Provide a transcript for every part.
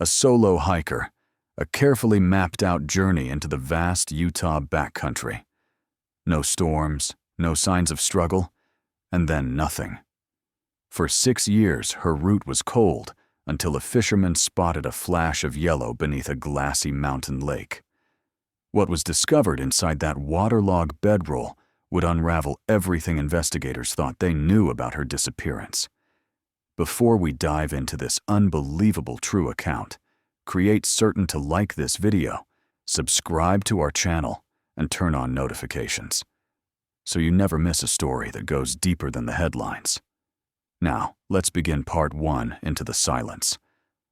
a solo hiker, a carefully mapped-out journey into the vast Utah backcountry. No storms, no signs of struggle, and then nothing. For 6 years, her route was cold until a fisherman spotted a flash of yellow beneath a glassy mountain lake. What was discovered inside that waterlogged bedroll would unravel everything investigators thought they knew about her disappearance. Before we dive into this unbelievable true account, create certain to like this video, subscribe to our channel, and turn on notifications, so you never miss a story that goes deeper than the headlines. Now, let's begin part 1 into the silence.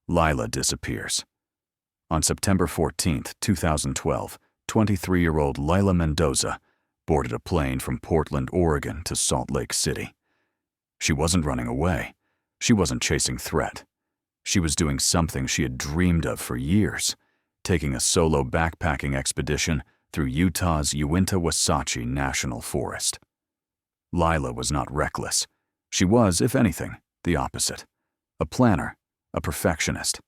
Lila disappears. On September 14, 2012, 23-year-old Lila Mendoza boarded a plane from Portland, Oregon to Salt Lake City. She wasn't running away. She wasn't chasing threat. She was doing something she had dreamed of for years, taking a solo backpacking expedition through Utah's Uinta-Wasatch National Forest. Lila was not reckless. She was, if anything, the opposite. A planner, a perfectionist.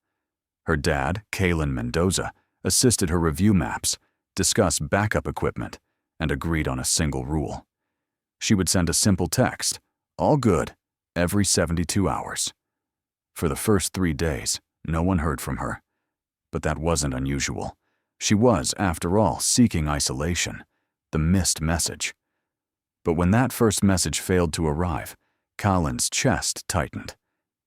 Her dad, Kalen Mendoza, assisted her review maps, discussed backup equipment, and agreed on a single rule. She would send a simple text, "All good," every 72 hours. For the first 3 days, no one heard from her. But that wasn't unusual. She was, after all, seeking isolation, the missed message. But when that first message failed to arrive, Colin's chest tightened.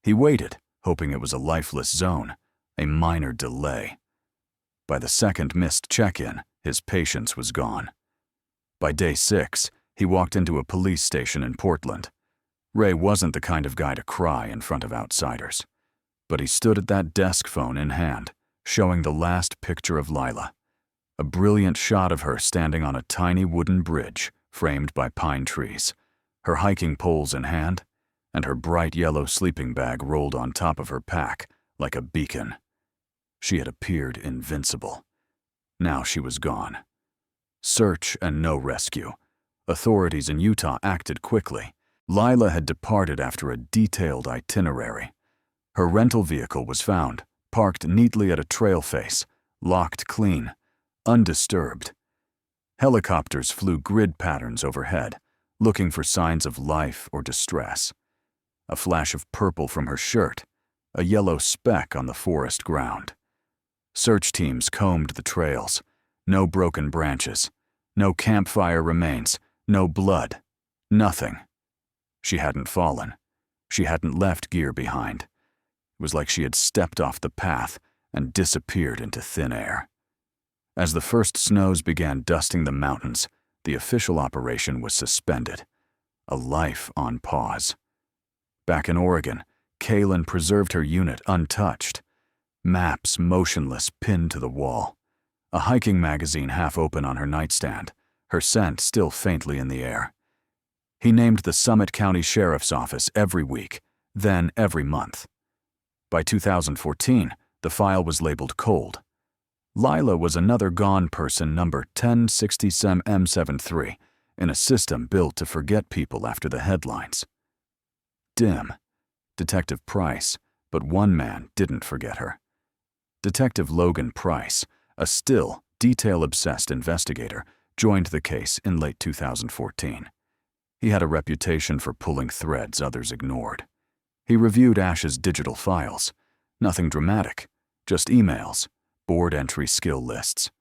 He waited, hoping it was a lifeless zone, a minor delay. By the second missed check-in, his patience was gone. By day 6, he walked into a police station in Portland. Ray wasn't the kind of guy to cry in front of outsiders. But he stood at that desk phone in hand, showing the last picture of Lila. A brilliant shot of her standing on a tiny wooden bridge framed by pine trees, her hiking poles in hand, and her bright yellow sleeping bag rolled on top of her pack like a beacon. She had appeared invincible. Now she was gone. Search and no rescue. Authorities in Utah acted quickly. Lila had departed after a detailed itinerary. Her rental vehicle was found, parked neatly at a trail face, locked clean, undisturbed. Helicopters flew grid patterns overhead, looking for signs of life or distress. A flash of purple from her shirt, a yellow speck on the forest ground. Search teams combed the trails. No broken branches, no campfire remains, no blood, nothing. She hadn't fallen. She hadn't left gear behind. It was like she had stepped off the path and disappeared into thin air. As the first snows began dusting the mountains, the official operation was suspended, a life on pause. Back in Oregon, Kalen preserved her unit untouched, maps motionless pinned to the wall, a hiking magazine half open on her nightstand, her scent still faintly in the air. He named the Summit County Sheriff's Office every week, then every month. By 2014, the file was labeled cold. Lila was another gone person number 1060M73 in a system built to forget people after the headlines. Dim. Detective Price, but one man didn't forget her. Detective Logan Price, a still, detail-obsessed investigator, joined the case in late 2014. He had a reputation for pulling threads others ignored. He reviewed Ash's digital files. Nothing dramatic, just emails, board entry skill lists.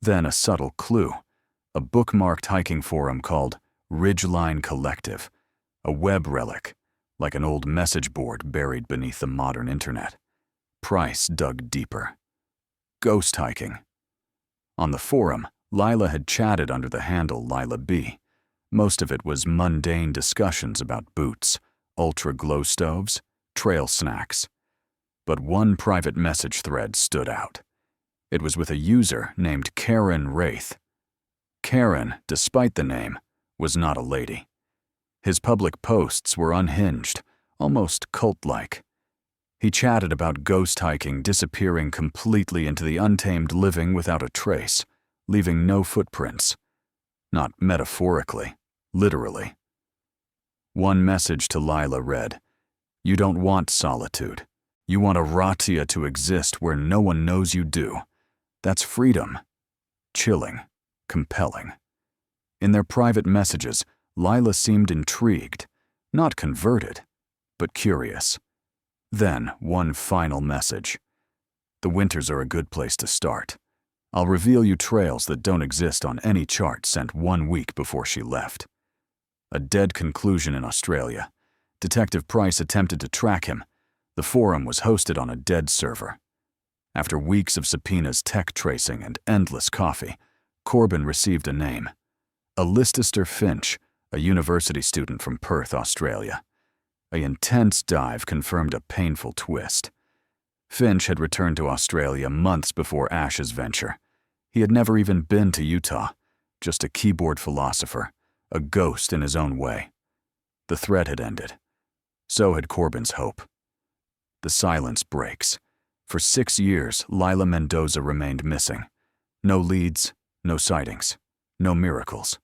Then a subtle clue, a bookmarked hiking forum called Ridgeline Collective, a web relic, like an old message board buried beneath the modern internet. Price dug deeper. Ghost hiking. On the forum, Lila had chatted under the handle Lila B. Most of it was mundane discussions about boots, ultra glow stoves, trail snacks. But one private message thread stood out. It was with a user named Karen Wraith. Karen, despite the name, was not a lady. His public posts were unhinged, almost cult-like. He chatted about ghost hiking disappearing completely into the untamed living without a trace, leaving no footprints. Not metaphorically, literally. One message to Lila read, "You don't want solitude. You want a ratia to exist where no one knows you do. That's freedom. Chilling. Compelling. In their private messages, Lila seemed intrigued, not converted, but curious. Then, one final message. The winters are a good place to start. I'll reveal you trails that don't exist on any chart sent 1 week before she left. A dead conclusion in Australia. Detective Price attempted to track him. The forum was hosted on a dead server. After weeks of subpoenas, tech tracing, and endless coffee, Corbin received a name. Alistair Finch, a university student from Perth, Australia. An intense dive confirmed a painful twist. Finch had returned to Australia months before Ash's venture. He had never even been to Utah, just a keyboard philosopher, a ghost in his own way. The threat had ended. So had Corbin's hope. The silence breaks. For 6 years, Lila Mendoza remained missing. No leads, no sightings, no miracles.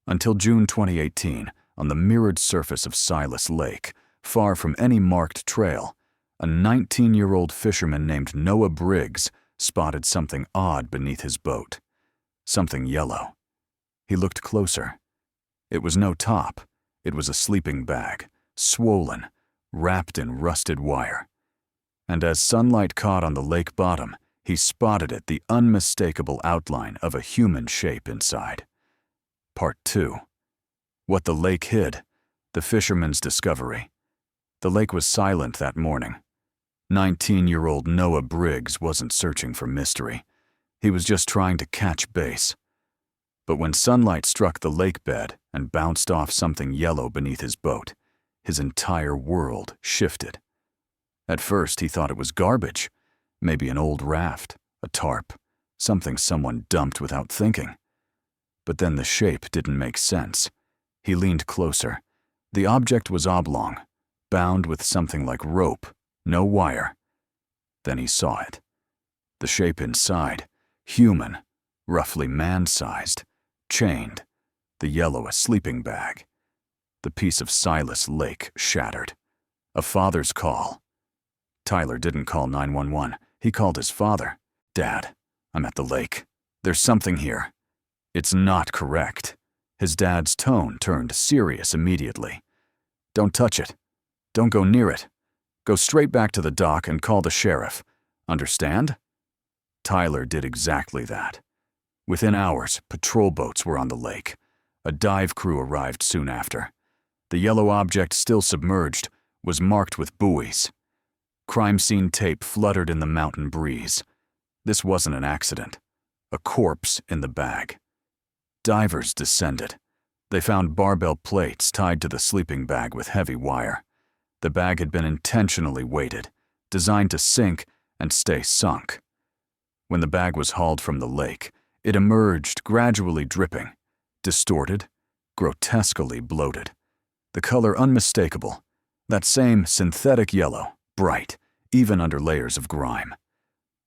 Until June 2018, on the mirrored surface of Silas Lake, far from any marked trail, a 19-year-old fisherman named Noah Briggs spotted something odd beneath his boat. Something yellow. He looked closer. It was no top. It was a sleeping bag, swollen, wrapped in rusted wire. And as sunlight caught on the lake bottom, he spotted it, the unmistakable outline of a human shape inside. Part 2. What the lake hid. The fisherman's discovery. The lake was silent that morning. 19-year-old Noah Briggs wasn't searching for mystery. He was just trying to catch base. But when sunlight struck the lake bed and bounced off something yellow beneath his boat, his entire world shifted. At first, he thought it was garbage. Maybe an old raft, a tarp, something someone dumped without thinking. But then the shape didn't make sense. He leaned closer. The object was oblong, bound with something like rope, no wire. Then he saw it. The shape inside, human, roughly man-sized, chained, the yellow a sleeping bag. The piece of Silas Lake shattered. A father's call. Tyler didn't call 911. He called his father. Dad, I'm at the lake. There's something here. It's not correct. His dad's tone turned serious immediately. Don't touch it. Don't go near it. Go straight back to the dock and call the sheriff. Understand? Tyler did exactly that. Within hours, patrol boats were on the lake. A dive crew arrived soon after. The yellow object, still submerged, was marked with buoys. Crime scene tape fluttered in the mountain breeze. This wasn't an accident. A corpse in the bag. Divers descended. They found barbell plates tied to the sleeping bag with heavy wire. The bag had been intentionally weighted, designed to sink and stay sunk. When the bag was hauled from the lake, it emerged, gradually dripping, distorted, grotesquely bloated. The color unmistakable, that same synthetic yellow, bright, even under layers of grime.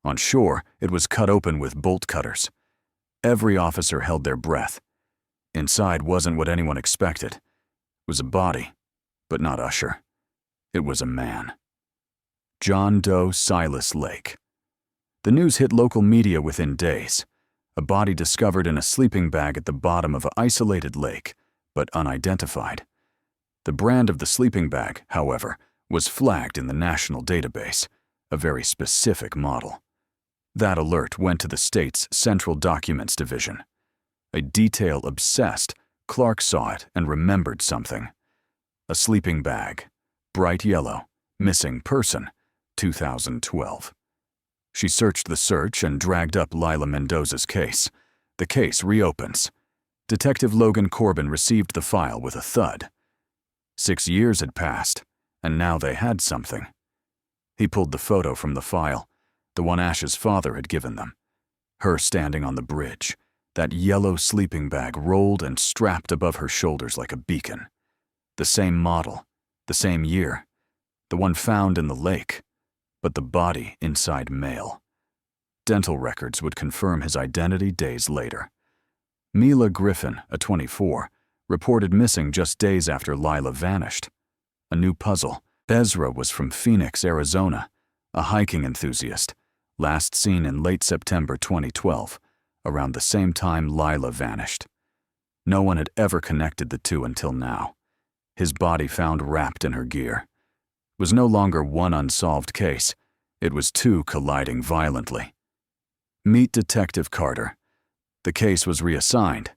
On shore, it was cut open with bolt cutters. Every officer held their breath. Inside wasn't what anyone expected. It was a body, but not Usher. It was a man. John Doe Silas Lake. The news hit local media within days. A body discovered in a sleeping bag at the bottom of an isolated lake, but unidentified. The brand of the sleeping bag, however, was flagged in the national database, a very specific model. That alert went to the state's Central Documents Division. A detail-obsessed, Clark saw it and remembered something. A sleeping bag, bright yellow, missing person, 2012. She searched the search and dragged up Lila Mendoza's case. The case reopens. Detective Logan Corbin received the file with a thud. 6 years had passed, and now they had something. He pulled the photo from the file, the one Ash's father had given them. Her standing on the bridge, that yellow sleeping bag rolled and strapped above her shoulders like a beacon. The same model, the same year, the one found in the lake, but the body inside male. Dental records would confirm his identity days later. Mila Griffin, a 24, reported missing just days after Lila vanished. A new puzzle, Ezra was from Phoenix, Arizona, a hiking enthusiast, last seen in late September 2012, around the same time Lila vanished. No one had ever connected the two until now. His body found wrapped in her gear. It was no longer one unsolved case. It was two colliding violently. Meet Detective Carter. The case was reassigned.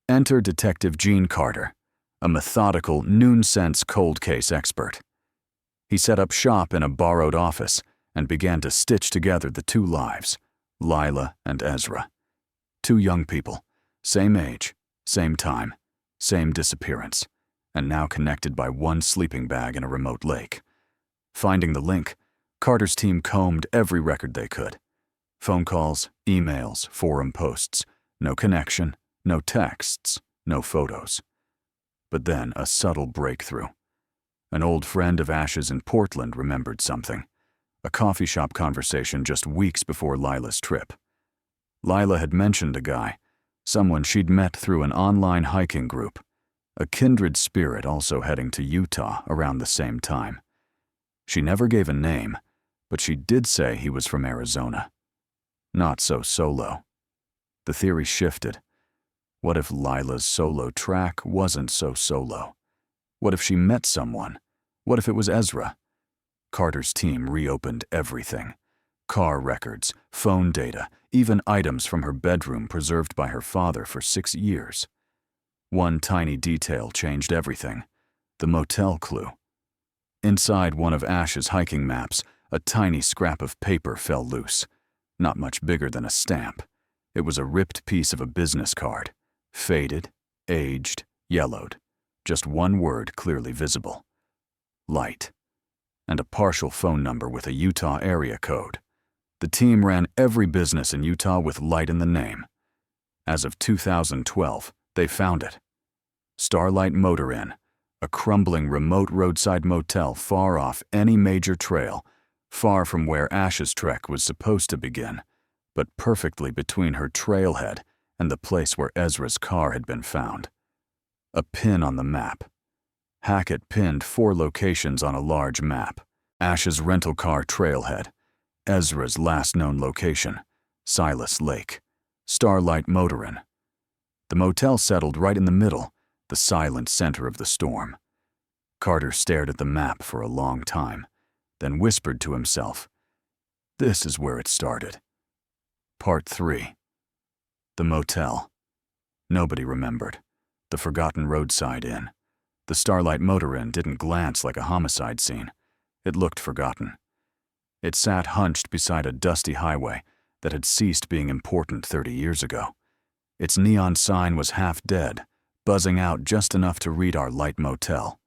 Enter Detective Gene Carter, a methodical, noon-sense cold case expert. He set up shop in a borrowed office and began to stitch together the two lives, Lila and Ezra. Two young people, same age, same time, same disappearance, and now connected by one sleeping bag in a remote lake. Finding the link, Carter's team combed every record they could. Phone calls, emails, forum posts. No connection, no texts, no photos. But then a subtle breakthrough. An old friend of Ash's in Portland remembered something. A coffee shop conversation just weeks before Lila's trip. Lila had mentioned a guy, someone she'd met through an online hiking group, a kindred spirit also heading to Utah around the same time. She never gave a name, but she did say he was from Arizona. Not so solo. The theory shifted. What if Lila's solo track wasn't so solo? What if she met someone? What if it was Ezra? Carter's team reopened everything. Car records, phone data, even items from her bedroom preserved by her father for 6 years. One tiny detail changed everything. The motel clue. Inside one of Ash's hiking maps, a tiny scrap of paper fell loose. Not much bigger than a stamp. It was a ripped piece of a business card. Faded, aged, yellowed. Just one word clearly visible. Light. And a partial phone number with a Utah area code. The team ran every business in Utah with light in the name. As of 2012, they found it. Starlight Motor Inn, a crumbling remote roadside motel far off any major trail, far from where Ash's trek was supposed to begin, but perfectly between her trailhead and the place where Ezra's car had been found. A pin on the map. Hackett pinned 4 locations on a large map. Ash's rental car trailhead, Ezra's last known location, Silas Lake, Starlight Motor Inn. The motel settled right in the middle, the silent center of the storm. Carter stared at the map for a long time, then whispered to himself, "This is where it started." Part 3. The motel. Nobody remembered. The forgotten roadside inn. The Starlight Motor Inn didn't glance like a homicide scene. It looked forgotten. It sat hunched beside a dusty highway that had ceased being important 30 years ago. Its neon sign was half dead, buzzing out just enough to read our light motel.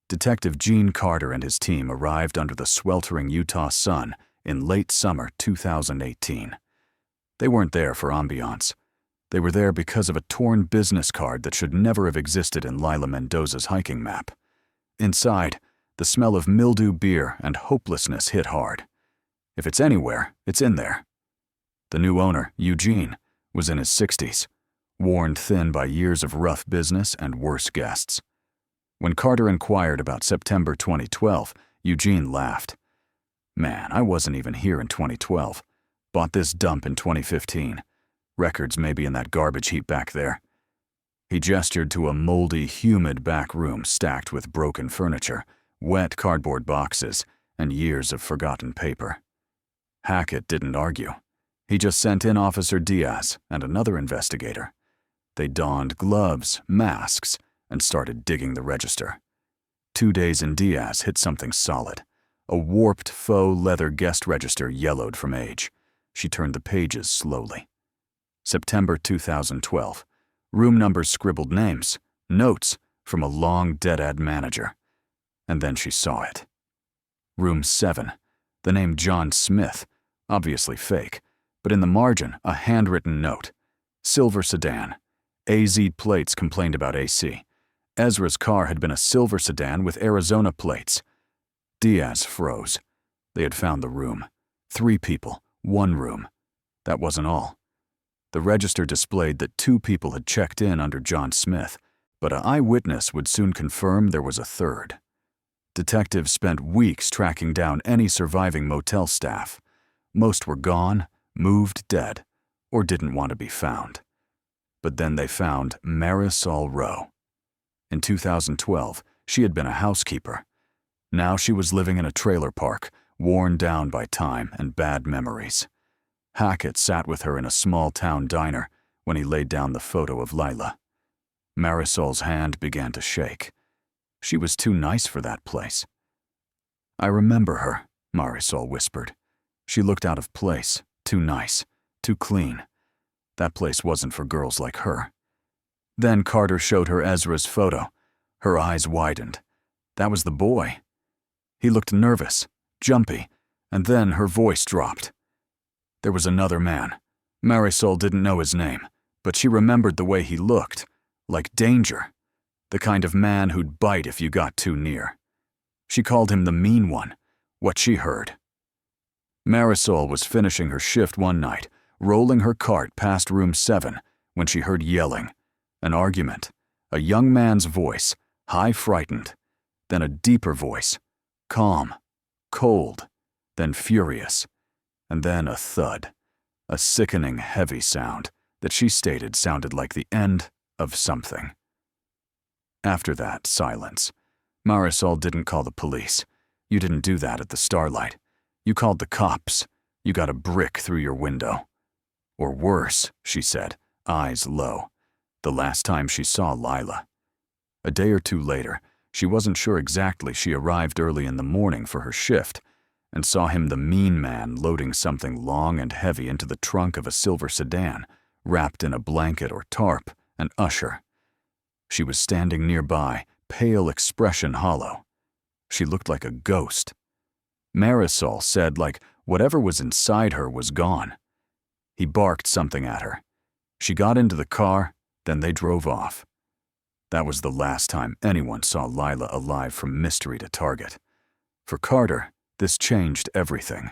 Detective Gene Carter and his team arrived under the sweltering Utah sun in late summer 2018. They weren't there for ambiance. They were there because of a torn business card that should never have existed in Lila Mendoza's hiking map. Inside, the smell of mildew beer and hopelessness hit hard. If it's anywhere, it's in there. The new owner, Eugene, was in his 60s, worn thin by years of rough business and worse guests. When Carter inquired about September 2012, Eugene laughed. "Man, I wasn't even here in 2012. Bought this dump in 2015. Records may be in that garbage heap back there." He gestured to a moldy, humid back room stacked with broken furniture, wet cardboard boxes, and years of forgotten paper. Hackett didn't argue. He just sent in Officer Diaz and another investigator. They donned gloves, masks, and started digging the register. 2 days in, Diaz hit something solid. A warped faux leather guest register yellowed from age. She turned the pages slowly. September 2012. Room numbers scribbled names, notes from a long dead-ad manager. And then she saw it. Room 7. The name John Smith, obviously fake, but in the margin, a handwritten note. Silver sedan. AZ plates complained about AC. Ezra's car had been a silver sedan with Arizona plates. Diaz froze. They had found the room. 3 people, 1 room. That wasn't all. The register displayed that 2 people had checked in under John Smith, but an eyewitness would soon confirm there was a third. Detectives spent weeks tracking down any surviving motel staff. Most were gone, moved dead, or didn't want to be found. But then they found Marisol Rowe. In 2012, she had been a housekeeper. Now she was living in a trailer park, worn down by time and bad memories. Hackett sat with her in a small-town diner when he laid down the photo of Lila. Marisol's hand began to shake. She was too nice for that place. "I remember her," Marisol whispered. "She looked out of place, too nice, too clean. That place wasn't for girls like her." Then Carter showed her Ezra's photo. Her eyes widened. That was the boy. He looked nervous, jumpy, and then her voice dropped. There was another man. Marisol didn't know his name, but she remembered the way he looked, like danger, the kind of man who'd bite if you got too near. She called him the mean one, what she heard. Marisol was finishing her shift one night, rolling her cart past room 7, when she heard yelling, an argument, a young man's voice, high frightened, then a deeper voice, calm, cold, then furious, and then a thud, a sickening, heavy sound that she stated sounded like the end of something. After that, silence. Marisol didn't call the police. You didn't do that at the Starlight. You called the cops. You got a brick through your window. Or worse, she said, eyes low. The last time she saw Lila. A day or two later, she wasn't sure exactly. She arrived early in the morning for her shift and saw him, the mean man, loading something long and heavy into the trunk of a silver sedan, wrapped in a blanket or tarp, and usher. She was standing nearby, pale expression hollow. She looked like a ghost. Marisol said like whatever was inside her was gone. He barked something at her. She got into the car, then they drove off. That was the last time anyone saw Lila alive from mystery to target. For Carter, this changed everything.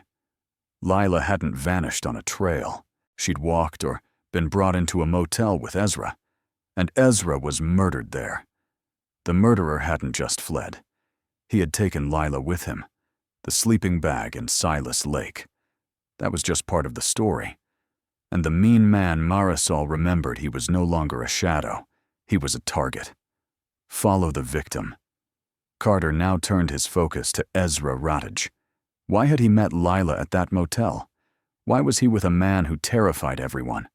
Lila hadn't vanished on a trail. She'd walked or been brought into a motel with Ezra. And Ezra was murdered there. The murderer hadn't just fled. He had taken Lila with him, the sleeping bag in Silas Lake. That was just part of the story. And the mean man Marisol remembered, he was no longer a shadow. He was a target. Follow the victim. Carter now turned his focus to Ezra Rutledge. Why had he met Lila at that motel? Why was he with a man who terrified everyone?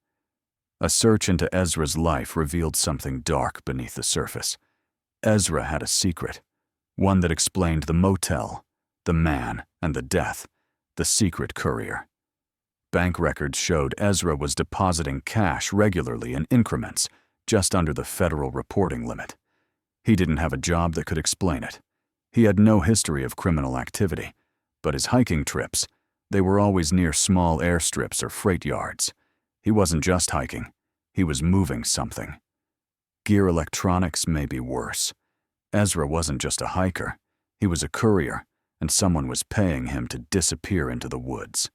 A search into Ezra's life revealed something dark beneath the surface. Ezra had a secret, one that explained the motel, the man, and the death, the secret courier. Bank records showed Ezra was depositing cash regularly in increments, just under the federal reporting limit. He didn't have a job that could explain it. He had no history of criminal activity, but his hiking trips, they were always near small airstrips or freight yards. He wasn't just hiking, he was moving something. Gear electronics may be worse. Ezra wasn't just a hiker, he was a courier, and someone was paying him to disappear into the woods.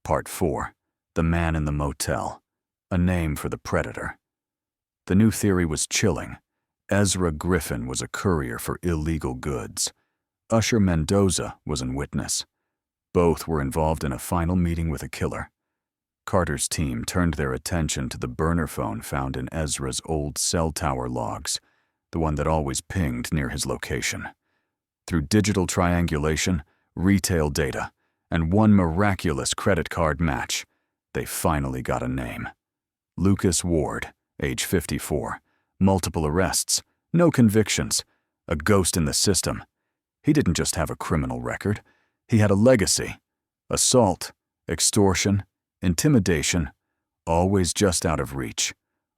Part 4. The Man in the Motel. A name for the predator. The new theory was chilling. Ezra Griffin was a courier for illegal goods. Usher Mendoza was an witness. Both were involved in a final meeting with a killer. Carter's team turned their attention to the burner phone found in Ezra's old cell tower logs, the one that always pinged near his location. Through digital triangulation, retail data, and one miraculous credit card match, they finally got a name. Lucas Ward, age 54, multiple arrests, no convictions, a ghost in the system. He didn't just have a criminal record, he had a legacy. Assault, extortion, intimidation, always just out of reach,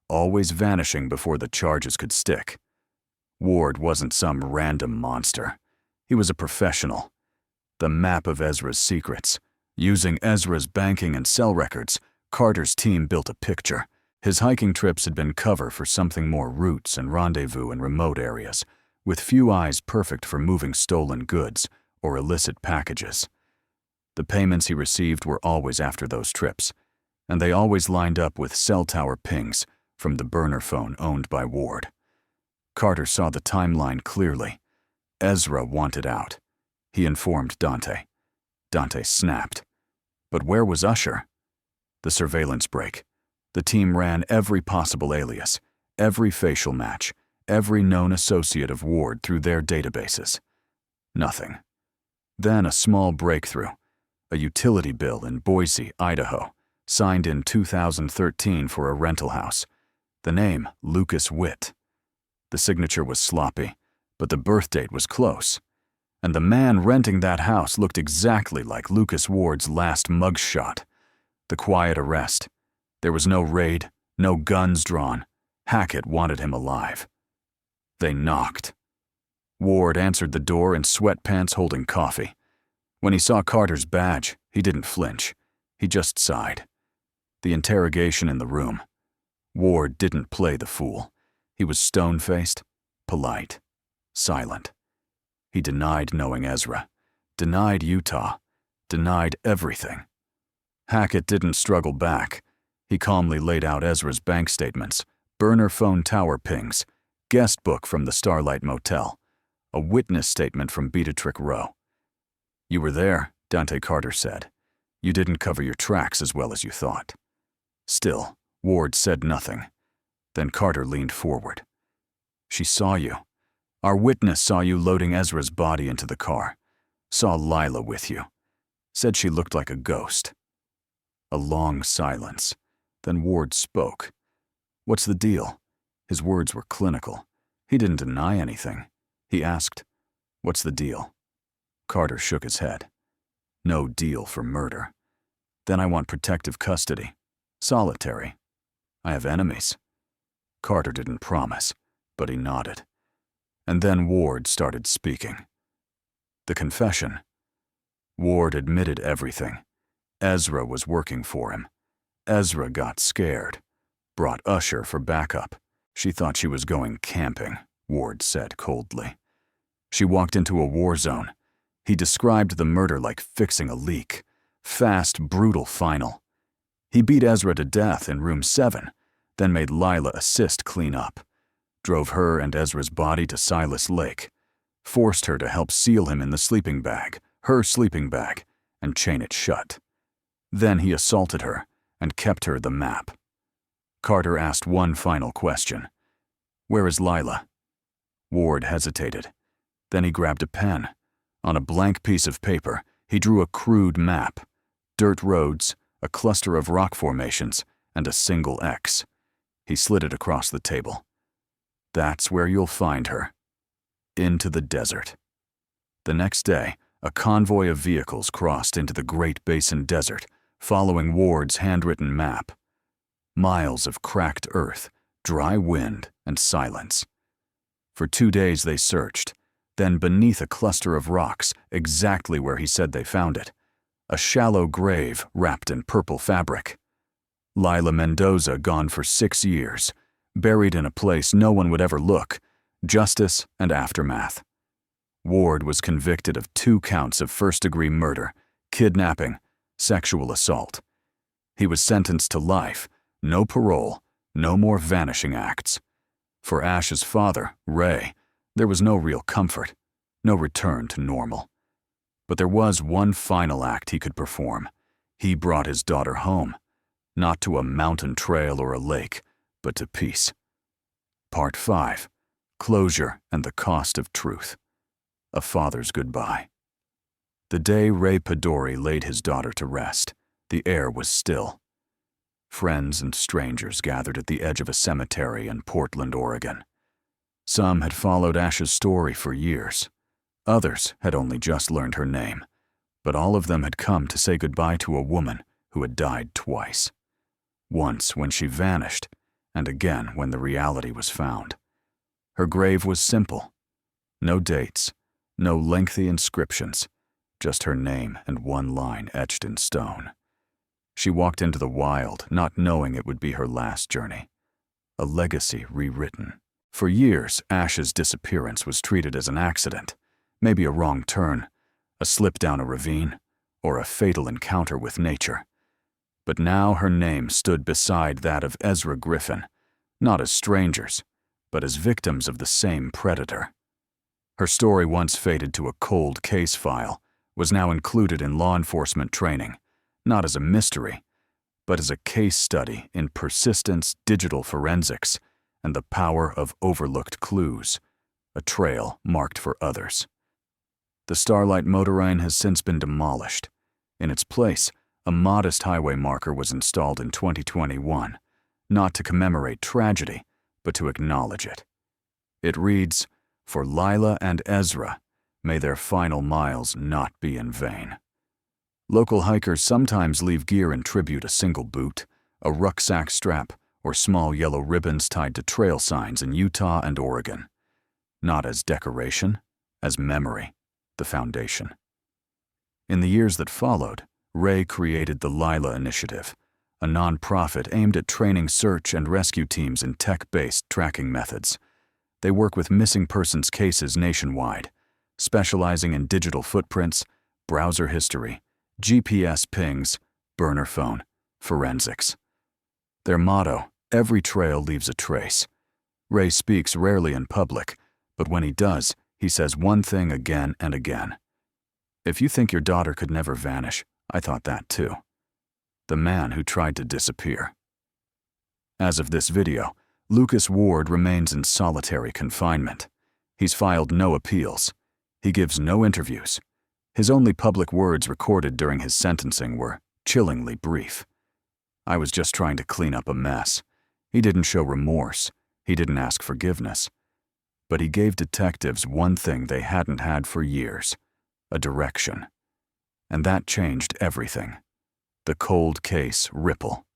always vanishing before the charges could stick. Ward wasn't some random monster. He was a professional. The map of Ezra's secrets. Using Ezra's banking and cell records, Carter's team built a picture. His hiking trips had been cover for something more, routes and rendezvous in remote areas, with few eyes perfect for moving stolen goods or illicit packages. The payments he received were always after those trips, and they always lined up with cell tower pings from the burner phone owned by Ward. Carter saw the timeline clearly. Ezra wanted out. He informed Dante. Dante snapped. But where was Usher? The surveillance break. The team ran every possible alias, every facial match, every known associate of Ward through their databases. Nothing. Then a small breakthrough. A utility bill in Boise, Idaho, signed in 2013 for a rental house. The name, Lucas Witt. The signature was sloppy, but the birth date was close. And the man renting that house looked exactly like Lucas Ward's last mugshot. The quiet arrest. There was no raid, no guns drawn. Hackett wanted him alive. They knocked. Ward answered the door in sweatpants holding coffee. When he saw Carter's badge, he didn't flinch. He just sighed. The interrogation in the room. Ward didn't play the fool. He was stone-faced, polite, silent. He denied knowing Ezra, denied Utah, denied everything. Hackett didn't struggle back. He calmly laid out Ezra's bank statements, burner phone tower pings, guest book from the Starlight Motel, a witness statement from Beatrice Row. "You were there," Dante Carter said. "You didn't cover your tracks as well as you thought." Still, Ward said nothing. Then Carter leaned forward. "She saw you. Our witness saw you loading Ezra's body into the car. Saw Lila with you. Said she looked like a ghost." A long silence. Then Ward spoke. "What's the deal?" His words were clinical. He didn't deny anything. He asked, "What's the deal?" Carter shook his head. "No deal for murder. Then I want protective custody. Solitary. I have enemies." Carter didn't promise, but he nodded. And then Ward started speaking. The confession. Ward admitted everything. Ezra was working for him. Ezra got scared. Brought Usher for backup. She thought she was going camping, Ward said coldly. She walked into a war zone. He described the murder like fixing a leak. Fast, brutal final. He beat Ezra to death in room 7, then made Lila assist clean up. Drove her and Ezra's body to Silas Lake. Forced her to help seal him in the sleeping bag, her sleeping bag, and chain it shut. Then he assaulted her and kept her the map. Carter asked one final question. "Where is Lila?" Ward hesitated. Then he grabbed a pen. On a blank piece of paper, he drew a crude map. Dirt roads, a cluster of rock formations, and a single X. He slid it across the table. "That's where you'll find her. Into the desert." The next day, a convoy of vehicles crossed into the Great Basin Desert, following Ward's handwritten map. Miles of cracked earth, dry wind, and silence. For 2 days they searched. Then beneath a cluster of rocks, exactly where he said they found it, a shallow grave wrapped in purple fabric. Lila Mendoza gone for 6 years, buried in a place no one would ever look, justice and aftermath. Ward was convicted of 2 counts of first-degree murder, kidnapping, sexual assault. He was sentenced to life, no parole, no more vanishing acts. For Ash's father, Ray, there was no real comfort, no return to normal. But there was one final act he could perform. He brought his daughter home, not to a mountain trail or a lake, but to peace. Part 5. Closure and the Cost of Truth. A Father's Goodbye. The day Ray Padori laid his daughter to rest, the air was still. Friends and strangers gathered at the edge of a cemetery in Portland, Oregon. Some had followed Ash's story for years. Others had only just learned her name, but all of them had come to say goodbye to a woman who had died twice. Once when she vanished, and again when the reality was found. Her grave was simple. No dates, no lengthy inscriptions, just her name and one line etched in stone. She walked into the wild, not knowing it would be her last journey. A legacy rewritten. For years, Ash's disappearance was treated as an accident, maybe a wrong turn, a slip down a ravine, or a fatal encounter with nature. But now her name stood beside that of Ezra Griffin, not as strangers, but as victims of the same predator. Her story, once fated to a cold case file, was now included in law enforcement training, not as a mystery, but as a case study in persistence, digital forensics, and the power of overlooked clues, a trail marked for others. The Starlight Motorine has since been demolished. In its place, a modest highway marker was installed in 2021, not to commemorate tragedy, but to acknowledge it. It reads, "For Lila and Ezra, may their final miles not be in vain." Local hikers sometimes leave gear in tribute: a single boot, a rucksack strap, or small yellow ribbons tied to trail signs in Utah and Oregon. Not as decoration, as memory, the foundation. In the years that followed, Ray created the Lila Initiative, a nonprofit aimed at training search and rescue teams in tech-based tracking methods. They work with missing persons cases nationwide, specializing in digital footprints, browser history, GPS pings, burner phone, forensics. Their motto, "Every trail leaves a trace." Ray speaks rarely in public, but when he does, he says one thing again and again. "If you think your daughter could never vanish, I thought that too." The man who tried to disappear. As of this video, Lucas Ward remains in solitary confinement. He's filed no appeals. He gives no interviews. His only public words recorded during his sentencing were chillingly brief. "I was just trying to clean up a mess." He didn't show remorse. He didn't ask forgiveness. But he gave detectives one thing they hadn't had for years: a direction. And that changed everything. The cold case ripple.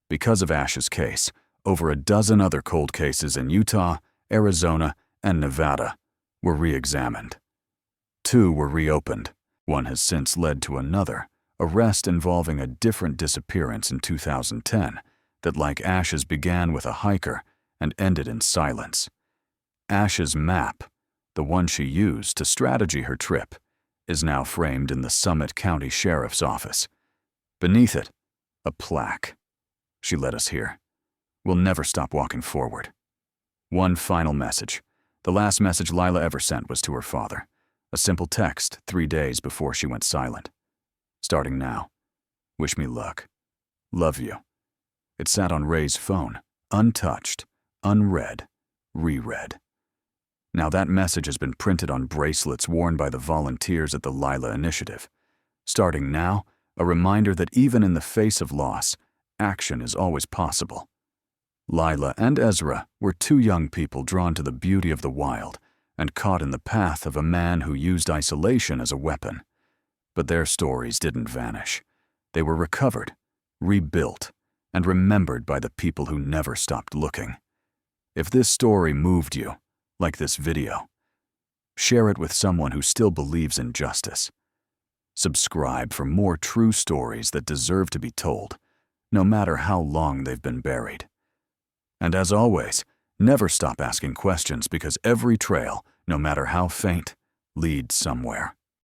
Because of Ash's case, over a dozen other cold cases in Utah, Arizona, and Nevada were re-examined. 2 were reopened. One has since led to another, arrest involving a different disappearance in 2010 that, like Ash's, began with a hiker and ended in silence. Ash's map, the one she used to strategy her trip, is now framed in the Summit County Sheriff's Office. Beneath it, a plaque. "She led us here. We'll never stop walking forward." One final message. The last message Lila ever sent was to her father. A simple text 3 days before she went silent. "Starting now. Wish me luck. Love you." It sat on Ray's phone, untouched, unread, reread. Now that message has been printed on bracelets worn by the volunteers at the Lila Initiative. Starting now, a reminder that even in the face of loss, action is always possible. Lila and Ezra were 2 young people drawn to the beauty of the wild and caught in the path of a man who used isolation as a weapon. But their stories didn't vanish. They were recovered, rebuilt, and remembered by the people who never stopped looking. If this story moved you, like this video, share it with someone who still believes in justice. Subscribe for more true stories that deserve to be told, no matter how long they've been buried. And as always, never stop asking questions, because every trail, no matter how faint, leads somewhere.